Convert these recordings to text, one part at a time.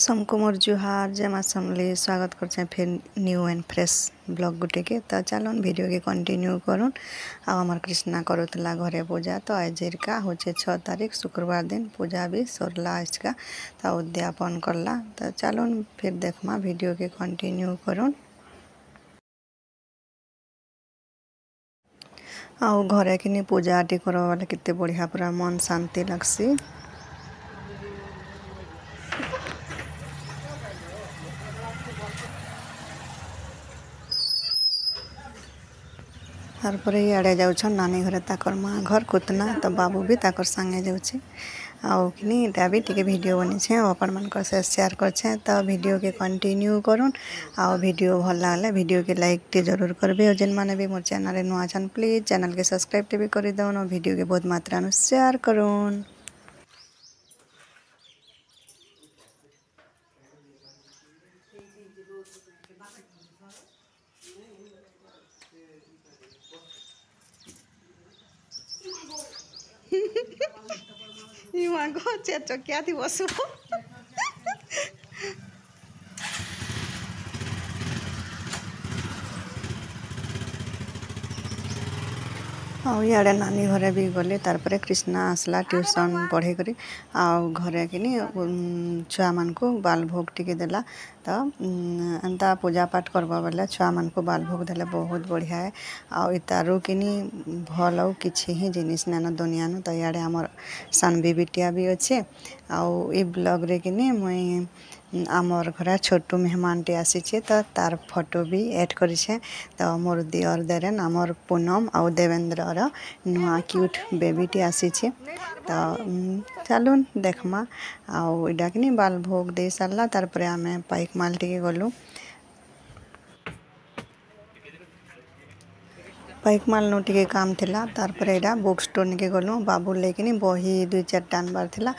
सबको मोर जुहार जय माँ समले स्वागत कर फिर न्यू एंड फ्रेश ब्लॉग गुटे के तो चलो वीडियो के कंटिन्यू करूँ आमर कृष्णा करूला घरे पूजा तो आजका हूँ 6 तारीख शुक्रवार दिन पूजा भी सरला आजका तो उद्यापन करला तो चलो फिर देखमा वीडियो के कंटिन्यू करूँ आउ घरे कि पूजा टी कर वाले कितने बढ़िया पूरा मन शांति लगसी। तारपर इे जाऊँ नानी घरे ताकर माँ घर कुतना तो बाबू भी ताकर संगे जाऊे आउ कि भी टे वीडियो बनी अपन मान से शेयर कर तो वीडियो के कंटिन्यू करूँ आउ वीडियो भल लगे वीडियो के लाइक टे जरूर करेंगे और जेन मैंने भी मोर चैनल नुआ छन प्लीज चैनल के सब्सक्राइब भी कर दौन और वीडियो के बहुत मात्रा में शेयर करूँ। चकिया थी बस आउ इे नानी घरे भी गली तारपर कृष्णा आसला ट्यूशन पढ़े करी आउ घरे कि छुआ मान को बाल भोग टिके देला तो एंता पूजा पाठ करबा बेले छुआ मान को बाल भोग देले बहुत बढ़िया है आउ इतारू कि भल आउ किछि ही जिनिस नान दुनिया नु तो इे आमर सानबी बिटिया भी अच्छे आउ ई ब्लॉग रे कि मुई आमर घर छोटू मेहमान टे आसी तो तार फोटो भी ऐड करें तो मोर दियर देरेन आमर पूनम आउ देवेंद्र नुआ क्यूट बेबी टे आसी तो चलू देखमा आउ इटा कि बाल भोग दे सारा तार आम पाइक माल टे गलु पाइक माल नु टे काम थिला तारपर एटा बुक स्टोर निके गलु बाबू लेकिन बही 2-4 आनबार थिला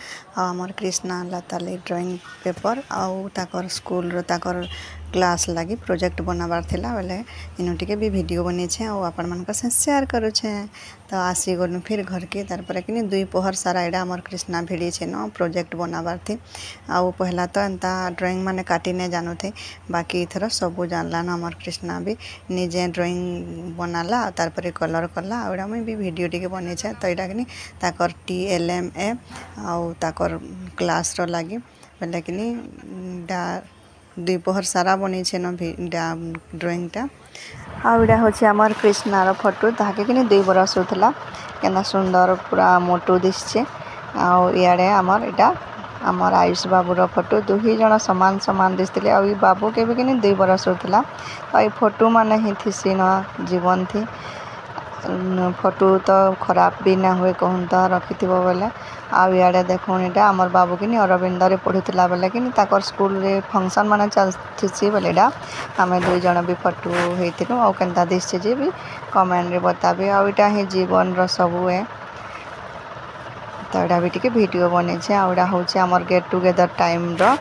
आमर कृष्णा लाताले ड्राइंग पेपर आउ ताकर स्कूल रो ताकर क्लास लगी प्रोजेक्ट बनाबार थिला बेले इनु टिके भी वीडियो बनी और आपण मान से शेयर करुछे तो आसी गलु फिर घर के तारपर कि 2 पहर सारा एडा आमर कृष्णा भिड़ी छे न प्रोजेक्ट बनाबार थी आउ पहला तो एंता ड्राइंग माने काटी नहीं जानू थे बाकी इथर सबू जानला न आमर कृष्णा भी निजे ड्राइंग बनाला तारपर कलर कला आउडा मुई भी वीडियो टिके बनी तो यहाँ कि ताकर TLMA आउ ताकर क्लास रो लगी बेले कि 2 पहर सारा बनी न ड्राइंग टा आउडा होचे आमर कृष्णार फोटो ताके कि 2 बरस होता केना सुंदर पूरा मोटू दिशे आउ इे आमर इटा आमर आयुष बाबूर फोटो 2 जन समान समान दिसते आ बाबू के भी कि 2 बरस होता आ फोटो माने ही थी न जीवन थी फोटो तो खराब भी ना हुए कहूँ तो रखी थी बोले आउ इे देखो यहाँ आमर बाबू कि अरविंद पढ़ुला बेले कि स्कूल रे फंक्शन माने चलती बेले आम 2 जन भी फोटो होती आउ केन्ता दिशे जी भी कमेंट रे बताबे आउ इटा ही जीवन रो सबू है तो यहाँ भी टे वीडियो बनी आउडा हूँ आमर गेट टुगेदर टाइम रो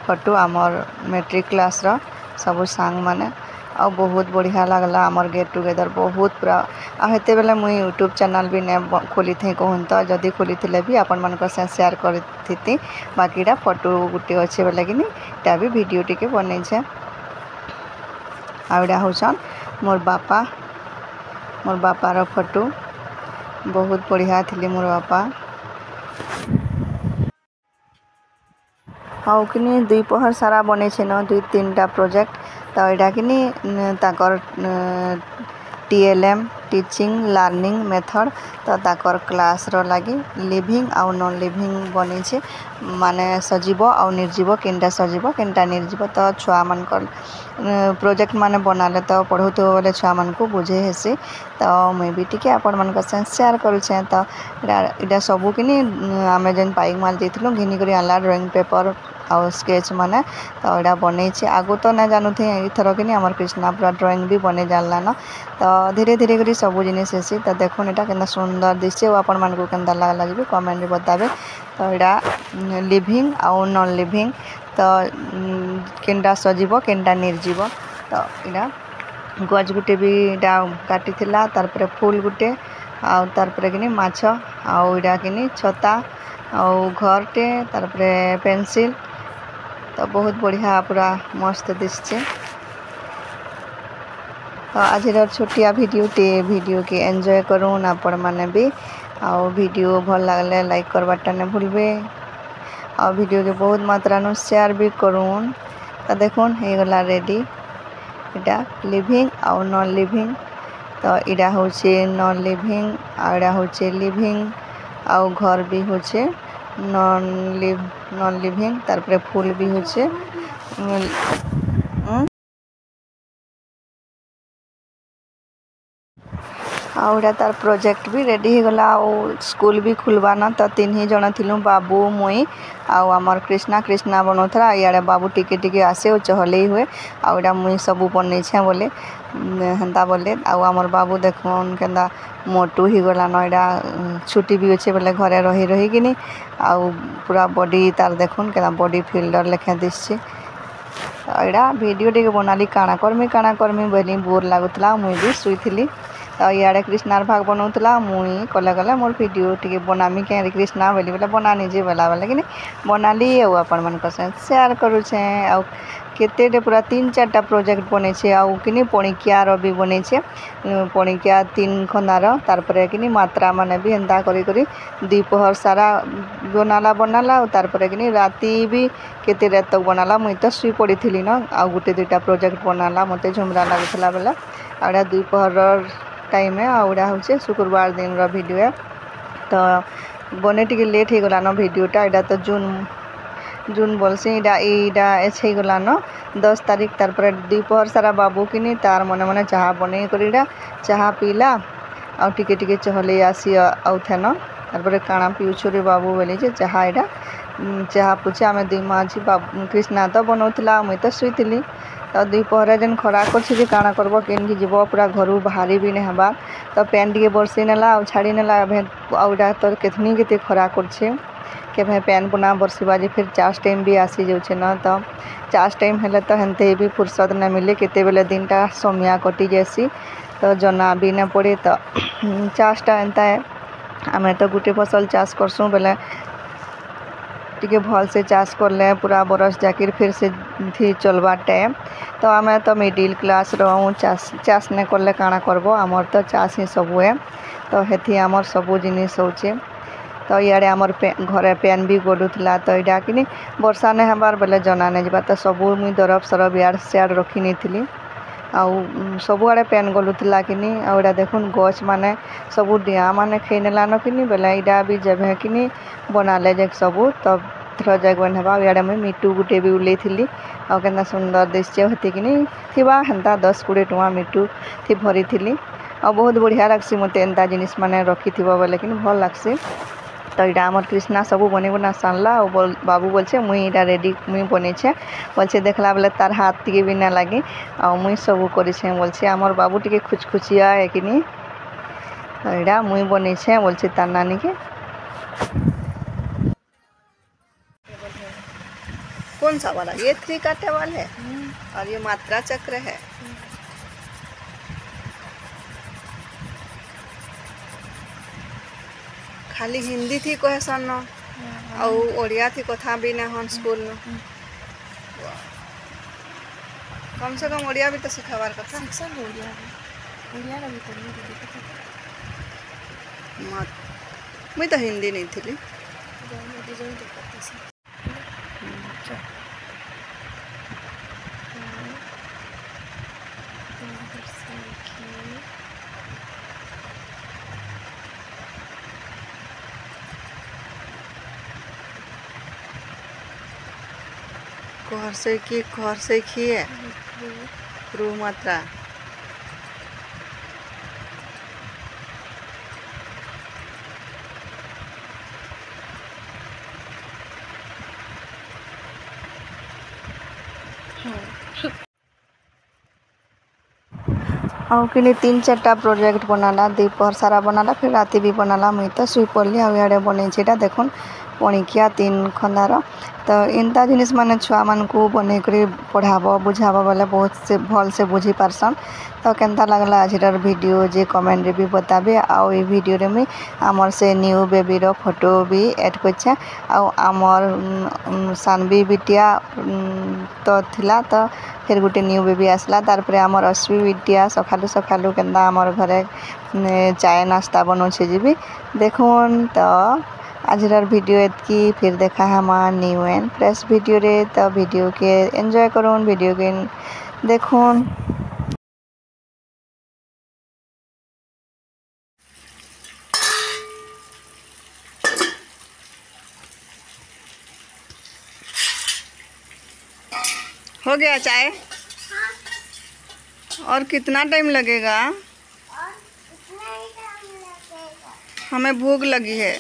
फोटो आमर मैट्रिक क्लास रो सबू सांग माने आ बहुत बढ़िया लगला आमर गेट टुगेदर बहुत पूरा आते बेले मुई यूट्यूब चैनल भी ने खोली थी कहूँ तो जदि खोली थे भी आपण मान से शेयर करी बाकी फोटो गुटे अच्छे बेले कि भी वीडियो टिके बनी आउडा हूँ मोर बापार फोटो बहुत बढ़िया थी मोर बापा आउ कि 2 पहर सारा बनी न 2-3टा प्रोजेक्ट तो यहाँ कि ताकर TLM टीचिंग लर्निंग मेथड तो ताकर क्लास रो लगी लिविंग आउ नॉन लिविंग बनी माने सजीव आउ निर्जीव केनटा सजीव केनटा निर्जीव तो छुआ मान प्रोजेक्ट माने बनाले तो पढ़ुथ बोले छुआ मान को बुझे हेसी तो मुई भी टिके आपण मान से शेयर करुछे तो इटा सबू कि आम जेन पाइक माल देथिलु घिनी करी आनला ड्राइंग पेपर आउ स्केच माने तो यहाँ बनी आगु तो ना जानू थे इथर कि आमर कृष्णा पूरा ड्राइंग भी बने जानला न तो धीरे धीरे करी सब जिनिस हेसी तो देखो यहाँ के सुंदर दिशे और आपण मान को केन्ता लागला भी कमेंट रे बताबे तो यहाँ लिविंग आउ नॉन लिविंग तो केनटा सजीव केनटा निर्जीव तो यहाँ गज गुटे भी काटी थिला तारपर फूल गुटे आउ तारपर कि माछ आउ यहाँ कि छता आउ घरटे तारपर पेंसिल तो बहुत बढ़िया पूरा मस्त दिशे। तो आज छोटिया वीडियो के एंजॉय करूँ आपण मैंने भी। आउ वीडियो भल लगले लाइक करवाटा नहीं भूलबे। आ वीडियो के बहुत मात्रा नु शेयर भी करूँ। तो देखुन हो गला रेडी इटा लिविंग आउ नॉन लिविंग। तो इटा होचे नॉन लिविंग आड़ा होचे लिविंग आउ घर भी होचे नॉन लिविंग तार पर फूल भी होचे आउड़ा तार प्रोजेक्ट भी रेडी हो गला। स्कूल भी खुलवाना तो 3 ही जन थिलु बाबू मुई आउ आमर कृष्णा बनौथरा। इे बाबू टिके टिके आसे और चहले हुए आउड़ा मुई सबू बन बोले हेन्ता बोले। आमर बाबू देखुन केन्दा मोटू ही गला न। इटा छुट्टी भी अच्छे बोले घरे रही रही कि आउ पूरा बॉडी तार देखुन केन्दा बॉडी फिल्डर लेखे दिशे। इटा वीडियो टे बनाली काଣା करमी बोली बोर लगुला मुई भी शुईली। तो इे कृष्णार भाग बनाऊला मुई कले मोर वीडियो टे बनामी क्या कृष्णा बोली बोले बना निजे बोला बोले कि बनाली आपण मान शेयर करुचे। आउ केते पूरा 3-4टा प्रोजेक्ट बने आउ कि पणिकिया भी बने पणिकिया 3 खंदार तार पर कि मात्रा माने भी हेन्ता करी द्विपहर सारा बनाला तार पर कि राति भी केते रात तक बनाला। मुई तो शुई पड़ी थी न आउ गोटे 2टा प्रोजेक्ट बनाला मते झुमरा लगुला बेला आड़ा द्विपहर टाइम है आउड़ा होचे शुक्रवार दिन रो वीडियो है। तो बने टिके लेट हो गला न वीडियोटा। इटा तो जून बोलसी इटा ऐसे ही गला न 10 तारीख तार पर द्विपहर सारा बाबू कि तार मने मने चाहा बने कर चाहा पीला आ टिके टिके चहले आसी आउथेन तार पर काଣା पिउछु रे बाबू बोली जे चाहा इटा चाहा पूछे आम 2 माँ झी बाबू कृष्णा तो बनाऊला मुई तो शुईली। तो द्विपहर जेन खरा कर काଣା करब केन जीव पूरा घर बाहरी भी नहीं हबार। तो पैन टे बरसी नेला आ छाड़ी नेला आउटा तो केते खरा कर पैन पुना बरसवा जे फिर चार्ज टाइम भी आसी जाऊे न। तो चार्ज टाइम हेले तो हेन्ते भी फुर्सत नहीं मिले केते बेले दिनटा समय कटि जासी तो जना भी नहीं पड़े। तो चाषटा एंता है आम तो गोटे फसल चाष करसूँ बेले टिके भल से चाष करले पूरा बरस जाकिर फिर से थी चलवा टाइम। तो आम तो मिडिल क्लास रहूँ चाष नहीं करले काଣା करब आमर तो चाष ही सबू है। तो हेथी आमर सबू जिनिस होचे। तो इे आमर घरे पैन भी गड़ूला तो इटा कि वर्षा नहीं हबार बेले जना नहीं जा तो सबू मुई दरब सरब यार सियाड़ रखी नहीं थी आउ सबू आड़े पैन गलुला कि आउड़ा देखुन गछ माने सबू डिया माने खाई नेला न कि बेले इटा भी जब कि बनाले जे सबू तब थोड़ा जगवन हवा। इे मुई मिटू गुटे भी उल्ले थी आउ केन्दा सुंदर दिशे होती कि थिबा हेन्ता 10-20 टଙ୍କା मिटू थी भरी थी आ बहुत बढ़िया लगसी मते एंता जिनिस माने रखी थिबा बोले कि भल लगसी। तो इटा आमर कृष्णा सबू बने बना सानला और बाबू बोलছে मुई इटा रेडी मुई बनेছে बोलছে देखला बेले तार हाथ टिके भी ना लगे आ मुई सबू करेছে बोलছে आमर बाबू टिके खुचखुचिया है कि तो इटा मुई बनेছে बोलছে तार नानी के। कौन सा वाला ये 3 कांटे वाले और ये मात्रा चक्र है। खाली हिंदी थी कहे सन और ओडिया थी कथा भी ना हन स्कूल में। कम से कम ओडिया भी तो सिखावार कथा मुई तो हिंदी नहीं थी। घर से खिए रूह मात्रा आउ कि 3-4टा प्रोजेक्ट बनाला द्विपहर सारा बनाला फिर राति भी बनाला मुई तो शुई पड़ली। आउ इे बने देखुन पणिकिया 3 खंदार तो इनता जिनिस माने छुआ मान को बने करी पढ़ाबो बुझाबो बोले बहुत से भल से बुझी पारसन। तो केनता लगला आजिर वीडियो जे कमेंट रे भी बताबे। आउ ए वीडियो रे मी आमर से न्यू बेबी रो फोटो भी ऐड करछे। आउ आमर सानवी बिटिया तो थिला तो फिर गोटे न्यू बेबी आसला तार पर आमर अश्वी बिटिया सखालु सखालु केनता आमर घरे चाय नाश्ता बनौछे जीबी देखुन। तो आजिर वीडियो एतकी फिर देखा हमा न्यू एंड फ्रेश वीडियो रे। तो वीडियो के एंजॉय करुन वीडियो के देखुन। हो गया चाय? और कितना टाइम लगेगा? हमें भूख लगी है।